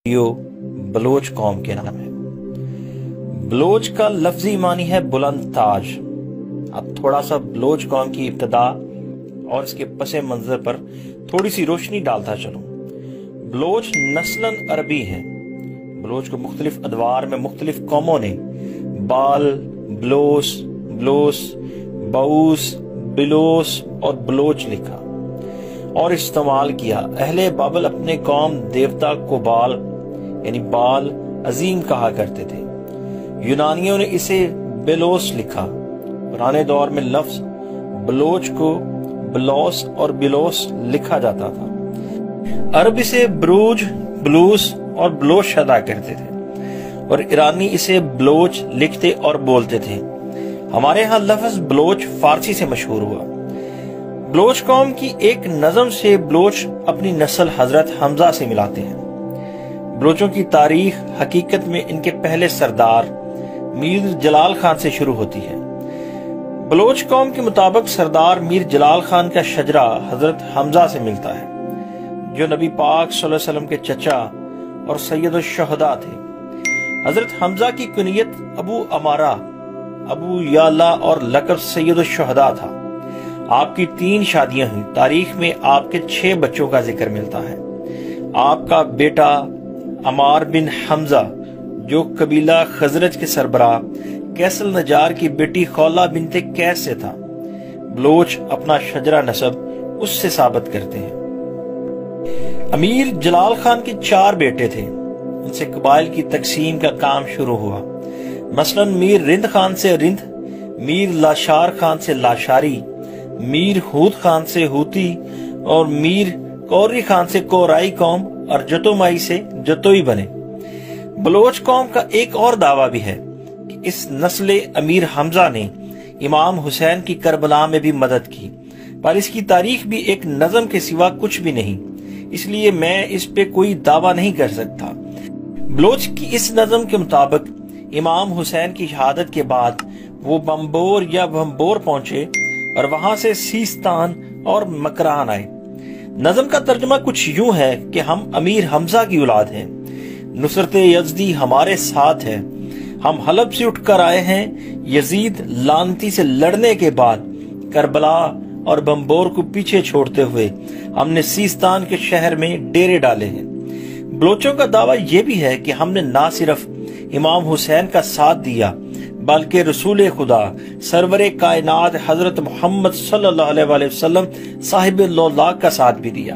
Video Baloch قوم کے نام ہے۔ بلوچ کا لفظی معنی ہے بلند تاج۔ اب تھوڑا سا بلوچ قوم کی ابتدا اور اس کے پس منظر پر تھوڑی سی روشنی ڈالتا چلوں۔ بلوچ نسلاً عربی ہے۔ بلوچ کو مختلف ادوار میں مختلف قوموں نے بال، بلوس، بلوس، باؤس، بلوس اور بلوچ لکھا اور استعمال کیا۔ اہل بابل اپنے قوم دیوتا کو بال یعنی بال عظیم کہا کرتے تھے۔ یونانیوں نے اسے بلوس لکھا۔ پرانے دور میں لفظ بلوچ کو بلوس اور بلوس لکھا جاتا تھا۔ عرب اسے بروج، بلوس اور بلوش ادا کرتے تھے اور ایرانی اسے بلوچ لکھتے اور بولتے تھے۔ ہمارے ہاں لفظ بلوچ فارسی سے مشہور ہوا۔ بلوچ قوم کی ایک نظم سے بلوچ اپنی نسل حضرت حمزہ سے ملاتے ہیں۔ بلوچوں کی تاریخ حقیقت میں ان کے پہلے سردار میر جلال خان سے شروع ہوتی ہے۔ بلوچ قوم کے مطابق سردار میر جلال خان کا شجرہ حضرت حمزہ سے ملتا ہے، جو نبی پاک صلی اللہ علیہ وسلم کے چچا اور سید الشہداء تھے۔ حضرت حمزہ کی کنیت ابو امارہ، ابو یالا اور لقب سید الشہداء تھا۔ آپ کی 3 شادیاں ہوئیں۔ تاریخ میں آپ کے 6 بچوں کا ذکر ملتا ہے۔ آپ کا بیٹا عمار بن حمزہ جو قبیلہ خزرج کے سربراہ کیسل نجار کی بیٹی خولہ بنت کیس سے تھا۔ بلوچ اپنا شجرہ نسب اس سے ثابت کرتے ہیں۔ امیر جلال خان کے 4 بیٹے تھے۔ ان سے قبائل کی تقسیم کا کام شروع ہوا۔ مثلا میر رند خان سے رند، میر لاشار خان سے لاشاری، میر ہود خان سے ہوتی اور میر کوری خان سے کورائی قوم اور جتومائی سے جتوئی بنے۔ بلوچ قوم کا ایک اور دعویٰ بھی ہے کہ اس نسل امیر حمزہ نے امام حسین کی کربلا میں بھی مدد کی، پر اس کی تاریخ بھی ایک نظم کے سوا کچھ بھی نہیں، اس لیے میں اس پہ کوئی دعویٰ نہیں کر سکتا۔ بلوچ کی اس نظم کے مطابق امام حسین کی شہادت کے بعد وہ بمبور یا بمبور پہنچے اور وہاں سے سیستان اور مکران آئے۔ نظم کا ترجمہ کچھ یوں ہے کہ ہم امیر حمزہ کی اولاد ہیں، نصرت یزدی ہمارے ساتھ ہے، ہم حلب سے اٹھ کر آئے ہیں، یزید لعنتی سے لڑنے کے بعد کربلا اور بمبور کو پیچھے چھوڑتے ہوئے ہم نے سیستان کے شہر میں ڈیرے ڈالے ہیں۔ بلوچوں کا دعویٰ یہ بھی ہے کہ ہم نے نہ صرف امام حسین کا ساتھ دیا بلکہ رسول خدا سرور کائنات حضرت محمد صلی اللہ علیہ وآلہ وسلم صاحب اللہ کا ساتھ بھی دیا۔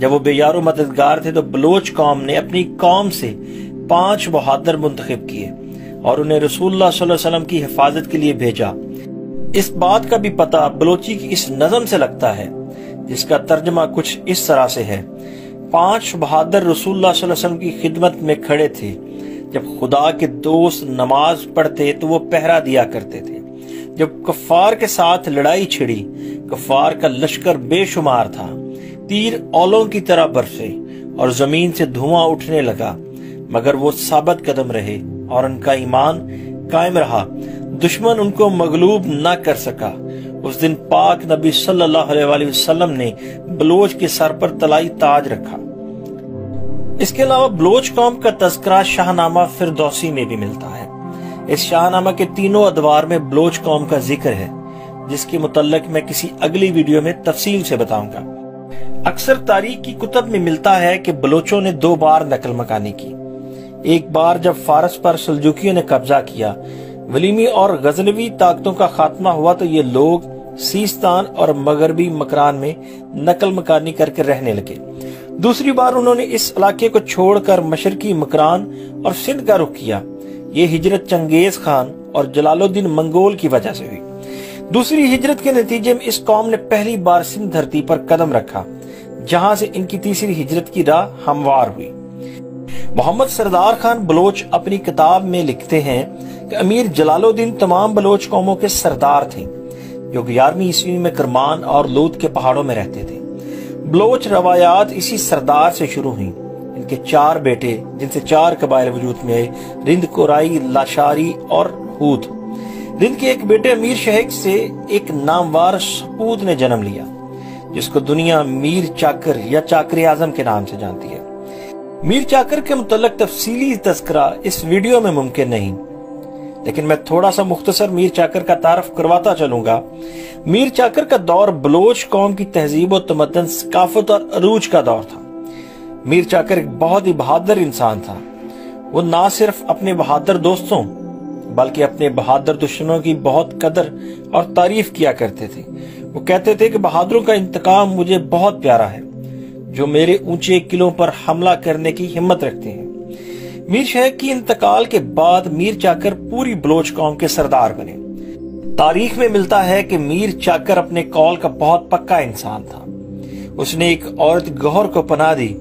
جب وہ بے یار و مددگار تھے تو بلوچ قوم نے اپنی قوم سے 5 بہادر منتخب کیے اور انہیں رسول اللہ صلی اللہ علیہ وسلم کی حفاظت کے لیے بھیجا۔ اس بات کا بھی پتہ بلوچی کی اس نظم سے لگتا ہے، جس کا ترجمہ کچھ اس طرح سے ہے۔ 5 بہادر رسول اللہ صلی اللہ علیہ وسلم کی خدمت میں کھڑے تھے۔ جب خدا کے دوست نماز پڑھتے تو وہ پہرا دیا کرتے تھے۔ جب کفار کے ساتھ لڑائی چھڑی، کفار کا لشکر بے شمار تھا، تیر اولوں کی طرح برسے اور زمین سے دھواں اٹھنے لگا، مگر وہ ثابت قدم رہے اور ان کا ایمان قائم رہا۔ دشمن ان کو مغلوب نہ کر سکا۔ اس دن پاک نبی صلی اللہ علیہ وآلہ وسلم نے بلوچ کے سر پر طلائی تاج رکھا۔ اس کے علاوہ بلوچ قوم کا تذکرہ شاہ نامہ فردوسی میں بھی ملتا ہے۔ اس شاہ نامہ کے 3 ادوار میں بلوچ قوم کا ذکر ہے، جس کے متعلق میں کسی اگلی ویڈیو میں تفصیل سے بتاؤں گا۔ اکثر تاریخ کی کتب میں ملتا ہے کہ بلوچوں نے 2 بار نقل مکانی کی۔ ایک بار جب فارس پر سلجوکیوں نے قبضہ کیا، ولیمی اور غزنوی طاقتوں کا خاتمہ ہوا تو یہ لوگ سیستان اور مغربی مکران میں نقل مکانی کر کے رہنے لگے۔ دوسری بار انہوں نے اس علاقے کو چھوڑ کر مشرقی مکران اور سندھ کا رخ کیا۔ یہ ہجرت چنگیز خان اور جلال الدین منگول کی وجہ سے ہوئی۔ دوسری ہجرت کے نتیجے میں اس قوم نے پہلی بار سندھ دھرتی پر قدم رکھا، جہاں سے ان کی تیسری ہجرت کی راہ ہموار ہوئی۔ محمد سردار خان بلوچ اپنی کتاب میں لکھتے ہیں کہ امیر جلال الدین تمام بلوچ قوموں کے سردار تھے، جو 11ویں عیسوی میں کرمان اور لود کے پہاڑوں میں رہتے تھے۔ بلوچ روایات اسی سردار سے شروع ہوئیں۔ ان کے 4 بیٹے، جن سے 4 قبائل وجود میں آئے، رند، کورائی، لاشاری اور ہود۔ رند کے ایک بیٹے امیر شہیک سے ایک ناموار سپود نے جنم لیا، جس کو دنیا میر چاکر یا چاکر اعظم کے نام سے جانتی ہے۔ میر چاکر کے متعلق تفصیلی تذکرہ اس ویڈیو میں ممکن نہیں، لیکن میں تھوڑا سا مختصر میر چاکر کا تعارف کرواتا چلوں گا۔ میر چاکر کا دور بلوچ قوم کی تہذیب و تمدن، ثقافت اور عروج کا دور تھا۔ میر چاکر ایک بہت ہی بہادر انسان تھا۔ وہ نہ صرف اپنے بہادر دوستوں بلکہ اپنے بہادر دشمنوں کی بہت قدر اور تعریف کیا کرتے تھے۔ وہ کہتے تھے کہ بہادروں کا انتقام مجھے بہت پیارا ہے، جو میرے اونچے قلعوں پر حملہ کرنے کی ہمت رکھتے ہیں۔ میر شیخ کی انتقال کے بعد میر چاکر پوری بلوچ قوم کے سردار بنے۔ تاریخ میں ملتا ہے کہ میر چاکر اپنے قول کا بہت پکا انسان تھا۔ اس نے ایک عورت گوہر کو پناہ دی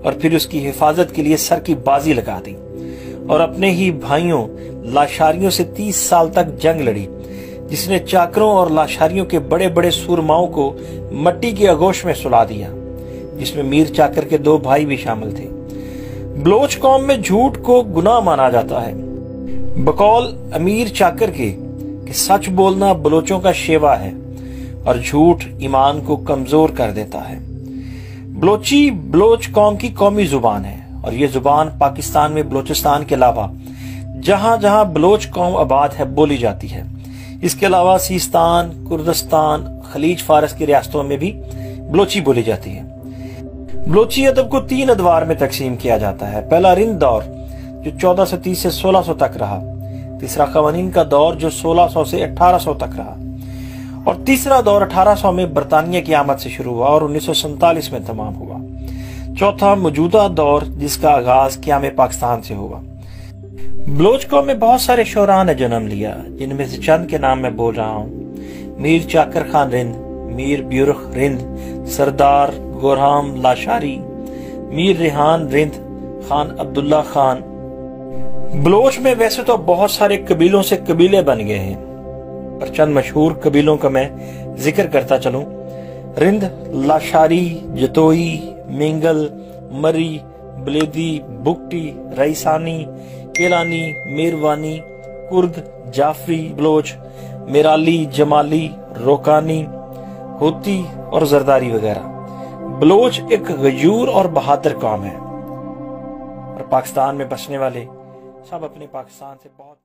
اور پھر اس کی حفاظت کے لیے سر کی بازی لگا دی، اور اپنے ہی بھائیوں لاشاریوں سے 30 سال تک جنگ لڑی، جس نے چاکروں اور لاشاریوں کے بڑے بڑے سورماؤں کو مٹی کی آغوش میں سلا دیا، جس میں میر چاکر کے 2 بھائی بھی شامل تھے۔ بلوچ قوم میں جھوٹ کو گناہ مانا جاتا ہے، بقول امیر چاکر کے کہ سچ بولنا بلوچوں کا شیوا ہے اور جھوٹ ایمان کو کمزور کر دیتا ہے۔ بلوچی بلوچ قوم کی قومی زبان ہے، اور یہ زبان پاکستان میں بلوچستان کے علاوہ جہاں جہاں بلوچ قوم آباد ہے بولی جاتی ہے۔ اس کے علاوہ سیستان، کردستان، خلیج فارس کی ریاستوں میں بھی بلوچی بولی جاتی ہے۔ بلوچی ادب کو 3 ادوار میں تقسیم کیا جاتا ہے۔ پہلا رند دور جو 1430 سے 1600 تک رہا، تیسرا قوانین کا دور جو 1600 سے 1800 تک رہا، اور تیسرا دور 1800 میں برطانیہ کی آمد سے شروع ہوا اور 1947 میں تمام ہوا۔ چوتھا موجودہ دور جس کا آغاز قیام پاکستان سے ہوا۔ بلوچ قوم میں بہت سارے شعراء نے جنم لیا، جن میں سے چند کے نام میں بول رہا ہوں۔ میر چاکر خان رند، میر بیورخ رند، سردار گورہام لاشاری، میر ریحان رند، خان عبداللہ خان۔ بلوچ میں ویسے تو بہت سارے قبیلوں سے قبیلے بن گئے ہیں، پر چند مشہور قبیلوں کا میں ذکر کرتا چلوں۔ رند، لاشاری، جتوئی، مینگل، مری، بلیدی، بگٹی، ریسانی، کیلانی، میروانی، کرد، جعفری بلوچ، میرالی، جمالی، روکانی، ہوتی اور زرداری وغیرہ۔ بلوچ ایک غیور اور بہادر قوم ہے، اور پاکستان میں بسنے والے سب اپنے پاکستان سے بہت